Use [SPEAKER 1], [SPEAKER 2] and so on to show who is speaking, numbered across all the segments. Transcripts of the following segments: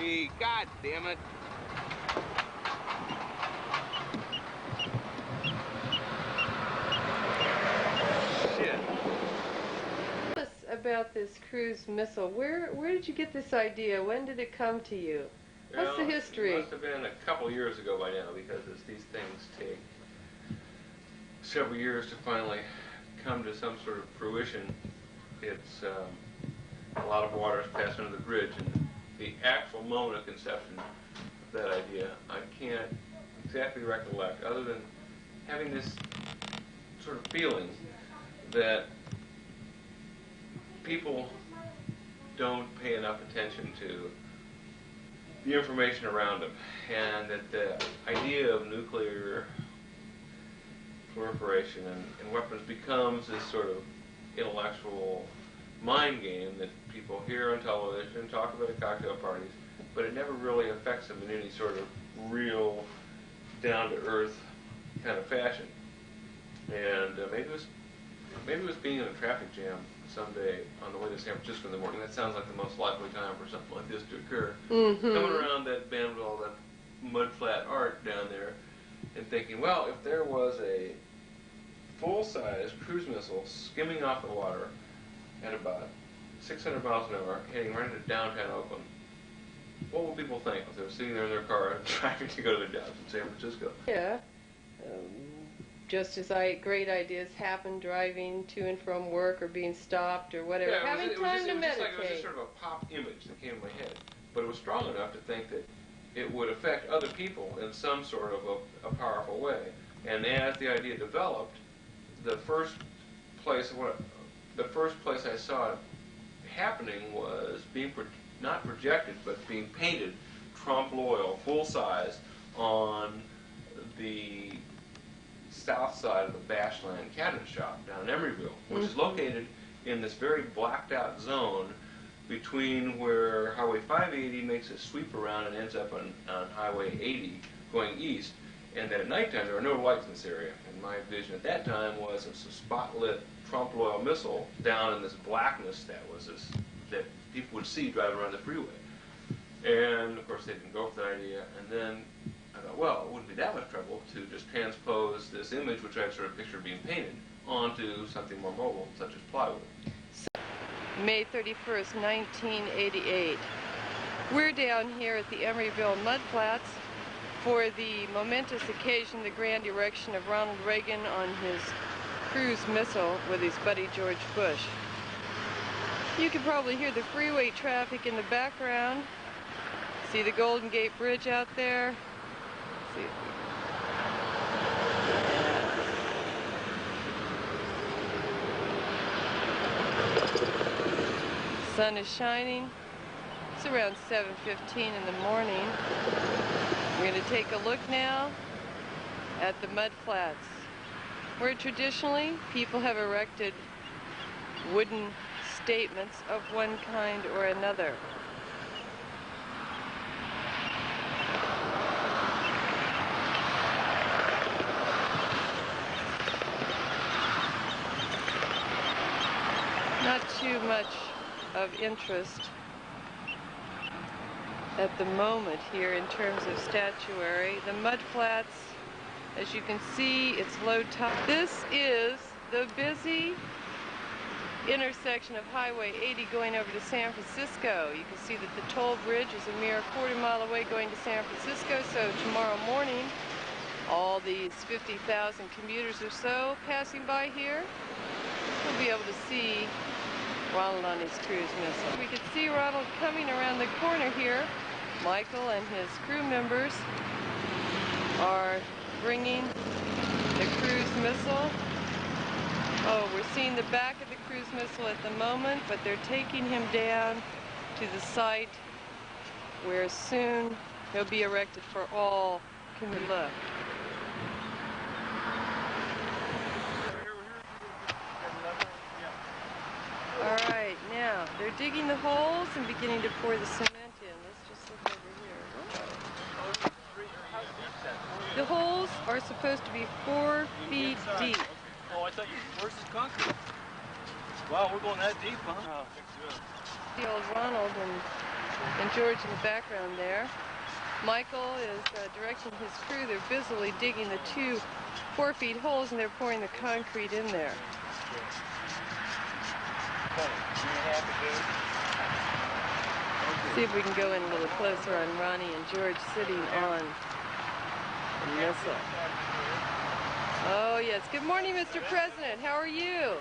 [SPEAKER 1] me. God damn it. Shit.
[SPEAKER 2] Tell us about this cruise missile. Where did you get this idea? When did it come to you? What's the history?
[SPEAKER 3] It must have been a couple years ago by now, because these things take several years to finally come to some sort of fruition. It's a lot of water is passed under the bridge, and the actual moment of conception of that idea I can't exactly recollect, other than having this sort of feeling that people don't pay enough attention to the information around them, and that the idea of nuclear proliferation and weapons becomes this sort of intellectual mind game that people hear on television, talk about at cocktail parties, but it never really affects them in any sort of real, down-to-earth kind of fashion. And maybe it was being in a traffic jam someday on the way to San Francisco in the morning. That sounds like the most likely time for something like this to occur. Coming around that bend with all that mud-flat art down there and thinking, well, if there was a full-size cruise missile skimming off the water at about 600 miles an hour, heading right into downtown Oakland, what would people think if they were sitting there in their car driving to go to their jobs in San Francisco?
[SPEAKER 2] Yeah. Just as great ideas happen driving to and from work or being stopped or whatever.
[SPEAKER 3] Yeah,
[SPEAKER 2] Having time to meditate.
[SPEAKER 3] It was just sort of a pop image that came in my head. But it was strong enough to think that it would affect other people in some sort of a powerful way. And as the idea developed, the first place I saw it happening was being not projected, but being painted trompe l'oeil, full size, on the south side of the Bashland cabinet shop down in Emeryville, which is located in this very blacked out zone between where Highway 580 makes a sweep around and ends up on Highway 80 going east, and that at nighttime there are no lights in this area. And my vision at that time was of some spot-lit trompe l'oeil missile down in this blackness that people would see driving around the freeway. And of course they didn't go for that idea, and then I thought, well, it wouldn't be that much trouble to just transpose this image, which I sort of pictured being painted, onto something more mobile, such as plywood.
[SPEAKER 2] May 31st, 1988. We're down here at the Emeryville Mudflats for the momentous occasion, the Grand Erection of Ronald Reagan on his cruise missile with his buddy George Bush. You can probably hear the freeway traffic in the background. See the Golden Gate Bridge out there? See. Sun is shining. It's around 7:15 in the morning. We're going to take a look now at the mudflats, where traditionally people have erected wooden statements of one kind or another. Not too much of interest at the moment here in terms of statuary. The mudflats, as you can see, it's low tide. This is the busy intersection of Highway 80 going over to San Francisco. You can see that the toll bridge is a mere quarter-mile away going to San Francisco, so tomorrow morning all these 50,000 commuters or so passing by here will be able to see Ronald on his cruise missile. We can see Ronald coming around the corner here. Michael and his crew members are bringing the cruise missile. Oh, we're seeing the back of the cruise missile at the moment, but they're taking him down to the site where soon he'll be erected for all commuters. Look. All right, now they're digging the holes and beginning to pour the cement in. Let's just look over here. The holes are supposed to be 4 feet deep.
[SPEAKER 4] Oh, I thought where's this concrete? Wow, we're going that deep, huh?
[SPEAKER 2] The old Ronald and George in the background there. Michael is directing his crew. They're busily digging the 2 4-feet holes, and they're pouring the concrete in there. See if we can go in a little closer on Ronnie and George sitting on the missile. Oh yes. Good morning, Mr. President. How are you?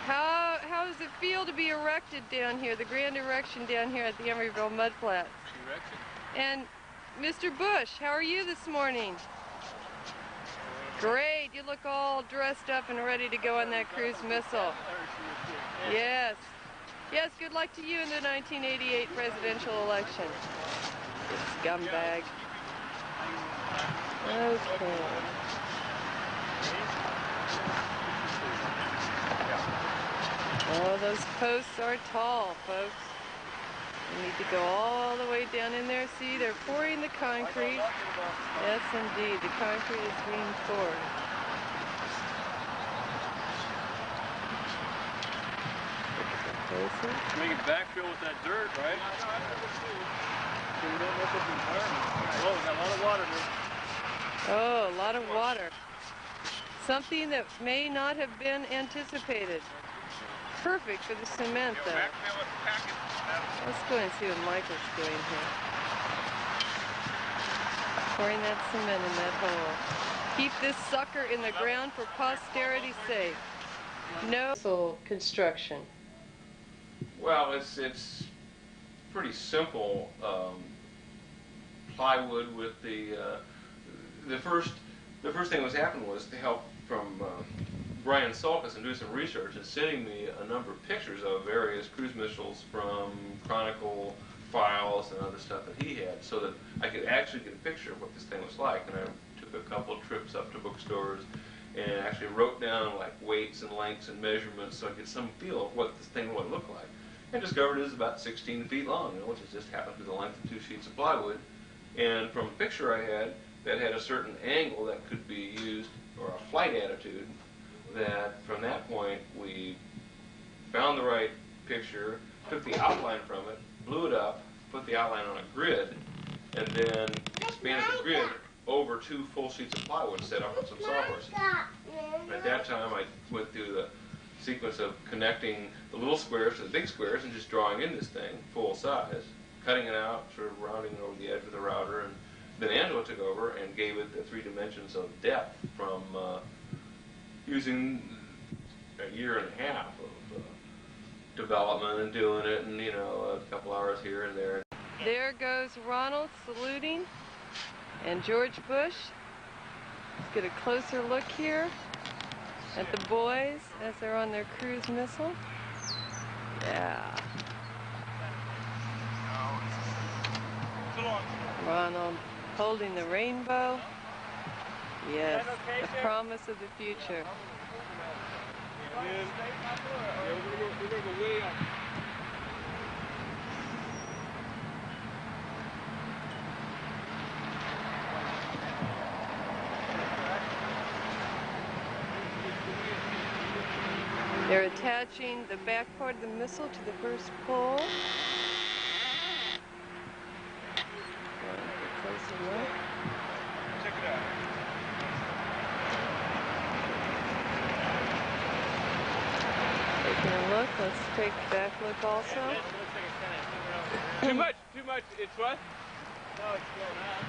[SPEAKER 2] How does it feel to be erected down here, the Grand Erection down here at the Emeryville Mud Flats?
[SPEAKER 4] Erection?
[SPEAKER 2] And Mr. Bush, how are you this morning? Great. You look all dressed up and ready to go on that cruise missile. Yes. Yes, good luck to you in the 1988 presidential election. This scumbag. Okay. Oh, those posts are tall, folks. You need to go all the way down in there. See, they're pouring the concrete. Yes, indeed, the concrete is being poured.
[SPEAKER 4] Make it backfill with that dirt, right? So we don't mess up the environment. Oh, we got a lot of water there.
[SPEAKER 2] Oh, a lot of water. Something that may not have been anticipated. Perfect for the cement, though. Let's go and see what Michael's doing here. Pouring that cement in that hole. Keep this sucker in the ground for posterity's sake. No construction.
[SPEAKER 3] Well, it's pretty simple. Plywood with the first thing that was happening was the help from Brian Sulkus and doing some research and sending me a number of pictures of various cruise missiles from Chronicle files and other stuff that he had, so that I could actually get a picture of what this thing was like. And I took a couple of trips up to bookstores and actually wrote down like weights and lengths and measurements so I could get some feel of what this thing would look like. And discovered it was about 16 feet long, which just happened to be the length of 2 sheets of plywood. And from a picture I had that had a certain angle that could be used, or a flight attitude, that from that point we found the right picture, took the outline from it, blew it up, put the outline on a grid, and then expanded the grid over 2 full sheets of plywood set up with some sawhorses. At that time I went through the sequence of connecting the little squares to the big squares and just drawing in this thing full size, cutting it out, sort of rounding it over the edge with a router, and then Angela took over and gave it the 3 dimensions of depth from using a year and a half of development and doing it, and a couple hours here and there.
[SPEAKER 2] There goes Ronald saluting, and George Bush. Let's get a closer look here at the boys as they're on their cruise missile. Yeah. Ronald holding the rainbow. Yes, the promise of the future.
[SPEAKER 4] We're going to go way up.
[SPEAKER 2] They're attaching the back part of the missile to the first pole. Closer look.
[SPEAKER 4] Check it out.
[SPEAKER 2] Taking a look. Let's take a back look also.
[SPEAKER 4] Too much. It's what? No, it's going up.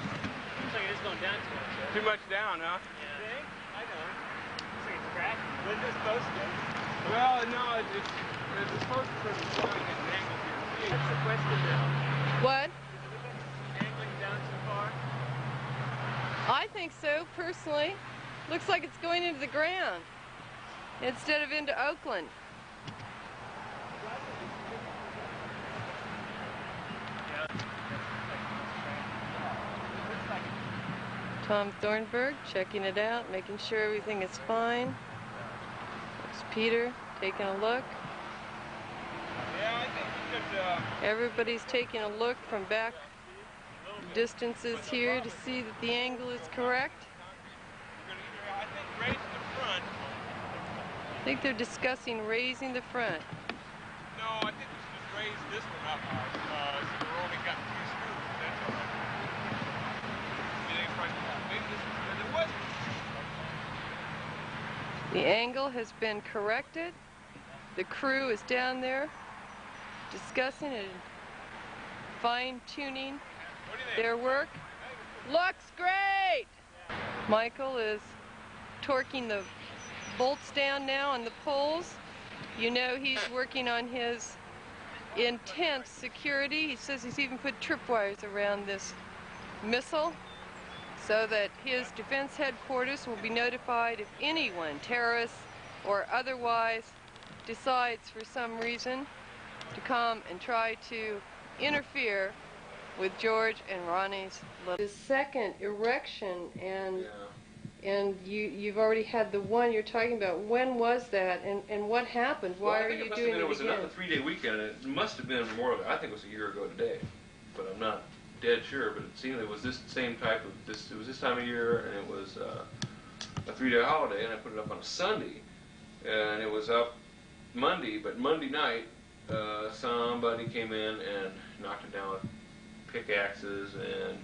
[SPEAKER 4] Looks like it's going down too much. Too much down, huh? Yeah. See? I know. Looks like it's cracked. Wasn't it supposed to? Well, no, it's supposed to sort of going at an angle here. What's the question now?
[SPEAKER 2] What?
[SPEAKER 4] Angling down too far?
[SPEAKER 2] I think so, personally. Looks like it's going into the ground instead of into Oakland. Tom Thornburg checking it out, making sure everything is fine. There's Peter taking a look.
[SPEAKER 4] Yeah, I think you could,
[SPEAKER 2] Everybody's taking a look from back distances here to see that the angle is correct.
[SPEAKER 4] I think raise the front.
[SPEAKER 2] I think they're discussing raising the front.
[SPEAKER 4] No, I think we should just raise this one up.
[SPEAKER 2] The angle has been corrected. The crew is down there discussing and fine-tuning their work. Looks great! Michael is torquing the bolts down now on the poles. You know he's working on his intense security. He says he's even put tripwires around this missile so that his defense headquarters will be notified if anyone, terrorists or otherwise, decides for some reason to come and try to interfere with George and Ronnie's little second erection, and you've already had the one you're talking about. When was that, and what happened? Why are you doing it again?
[SPEAKER 3] It was a 3-day weekend. It must have been more. I think it was a year ago today, but I'm not dead sure. But it seemed it was this same type of this. It was this time of year, and it was a 3-day holiday, and I put it up on a Sunday, and it was up Monday. But Monday night, somebody came in and knocked it down with pickaxes, and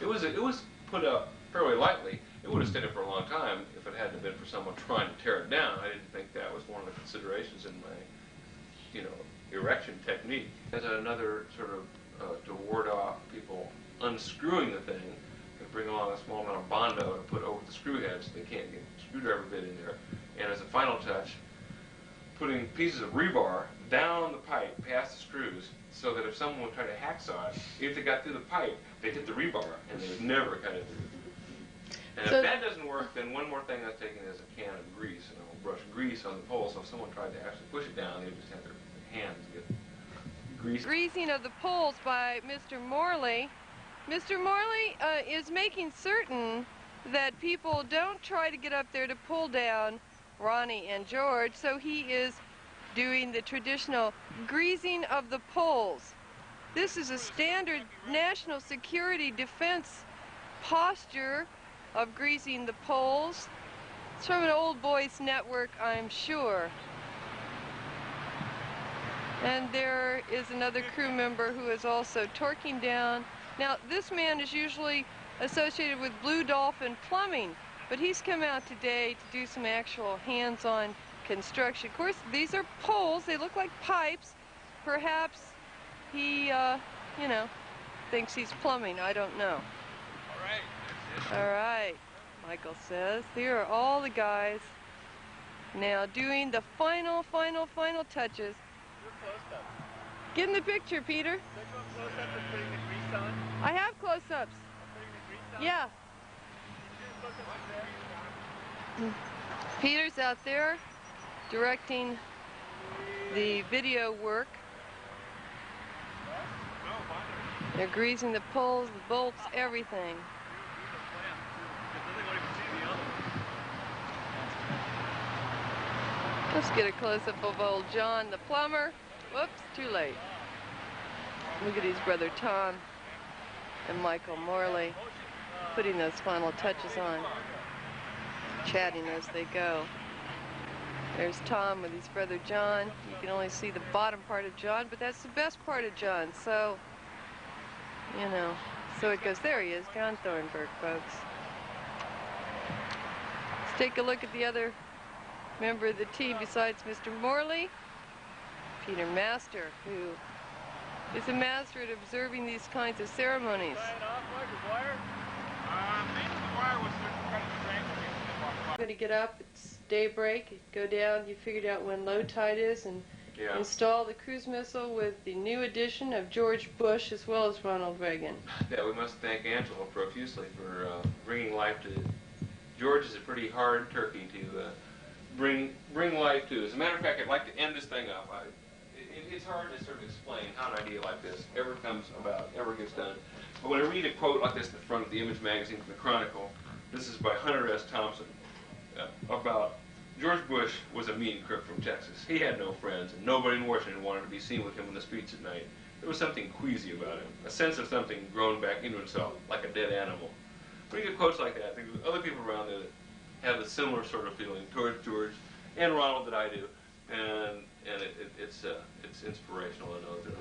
[SPEAKER 3] it was put up fairly lightly. It would have stayed up for a long time if it hadn't been for someone trying to tear it down. I didn't think that was one of the considerations in my, erection technique. As another sort of to ward off people unscrewing the thing, and bring along a small amount of Bondo to put over the screw head so they can't get a screwdriver bit in there. And as a final touch, putting pieces of rebar down the pipe past the screws, so that if someone would try to hacksaw it, if they got through the pipe, they'd hit the rebar, and they would never cut it through. And if that doesn't work, then one more thing I've taken is a can of grease, and I'll brush grease on the pole, so if someone tried to actually push it down, they'd just have their hands get greased.
[SPEAKER 2] Greasing of the poles by Mr. Morley. Mr. Morley is making certain that people don't try to get up there to pull down Ronnie and George, so he is doing the traditional greasing of the poles. This is a standard national security defense posture of greasing the poles. It's from an old boys network, I'm sure. And there is another crew member who is also torquing down. Now, this man is usually associated with Blue Dolphin Plumbing, but he's come out today to do some actual hands-on construction. Of course, these are poles. They look like pipes. Perhaps he, thinks he's plumbing. I don't know.
[SPEAKER 1] All right.
[SPEAKER 2] All right, Michael says. Here are all the guys now doing the final touches. Get in the picture, Peter. I have close-ups. Yeah. Peter's out there directing the video work. They're greasing the poles, the bolts, everything. Let's get a close-up of old John the plumber. Whoops, too late. Look at his brother Tom and Michael Morley putting those final touches on, chatting as they go. There's Tom with his brother John. You can only see the bottom part of John, but that's the best part of John. So, so it goes. There he is, John Thornburg, folks. Let's take a look at the other member of the team besides Mr. Morley, Peter Master, who is a master at observing these kinds of ceremonies. I'm going to get up, it's daybreak, go down, you figured out when low tide is, and install the cruise missile with the new addition of George Bush as well as Ronald Reagan.
[SPEAKER 3] Yeah, we must thank Angela profusely for bringing life to. George is a pretty hard turkey to bring life to. As a matter of fact, I'd like to end this thing up. It's hard to sort of explain how an idea like this ever comes about, ever gets done. But when I read a quote like this in the front of the Image magazine from the Chronicle, this is by Hunter S. Thompson, about George Bush was a mean crook from Texas. He had no friends, and nobody in Washington wanted to be seen with him in the streets at night. There was something queasy about him, a sense of something grown back into himself, like a dead animal. When you get quotes like that, I think there's other people around there that have a similar sort of feeling towards George and Ronald that I do, and it's inspirational. I know that.